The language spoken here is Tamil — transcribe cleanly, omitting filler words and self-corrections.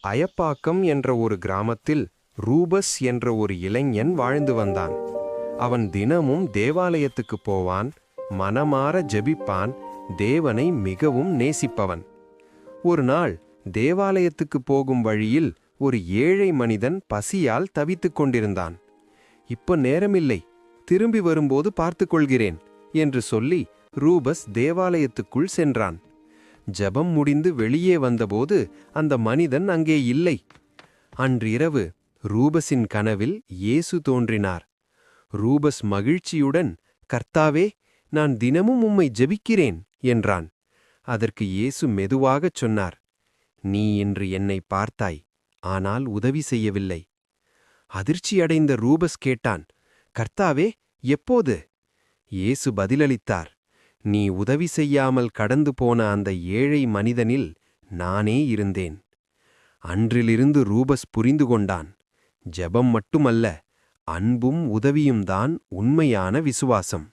அயப்பாக்கம் என்ற ஒரு கிராமத்தில் ரூபஸ் என்ற ஒரு இளைஞன் வாழ்ந்து வந்தான். அவன் தினமும் தேவாலயத்துக்குப் போவான், மனமார ஜெபிப்பான், தேவனை மிகவும் நேசிப்பவன். ஒரு நாள் தேவாலயத்துக்குப் போகும் வழியில் ஒரு ஏழை மனிதன் பசியால் தவித்துக் கொண்டிருந்தான். இப்ப நேரமில்லை, திரும்பி வரும்போது பார்த்துக் கொள்கிறேன் என்று சொல்லி ரூபஸ் தேவாலயத்துக்குள் சென்றான். ஜெபம் முடிந்து வெளியே வந்தபோது அந்த மனிதன் அங்கே இல்லை. அன்றிரவு ரூபஸின் கனவில் இயேசு தோன்றினார். ரூபஸ் மகிழ்ச்சியுடன், கர்த்தாவே, நான் தினமும் உம்மை ஜெபிக்கிறேன் என்றான். அதற்கு இயேசு மெதுவாகச் சொன்னார், நீ இன்று என்னை பார்த்தாய், ஆனால் உதவி செய்யவில்லை. அதிர்ச்சியடைந்த ரூபஸ் கேட்டான், கர்த்தாவே, எப்போது? இயேசு பதிலளித்தார், நீ உதவி செய்யாமல் கடந்து போன அந்த ஏழை மனிதனில் நானே இருந்தேன். அன்றிலிருந்து ரூபஸ் புரிந்து கொண்டான், ஜெபம் மட்டுமல்ல, அன்பும் உதவியும்தான் உண்மையான விசுவாசம்.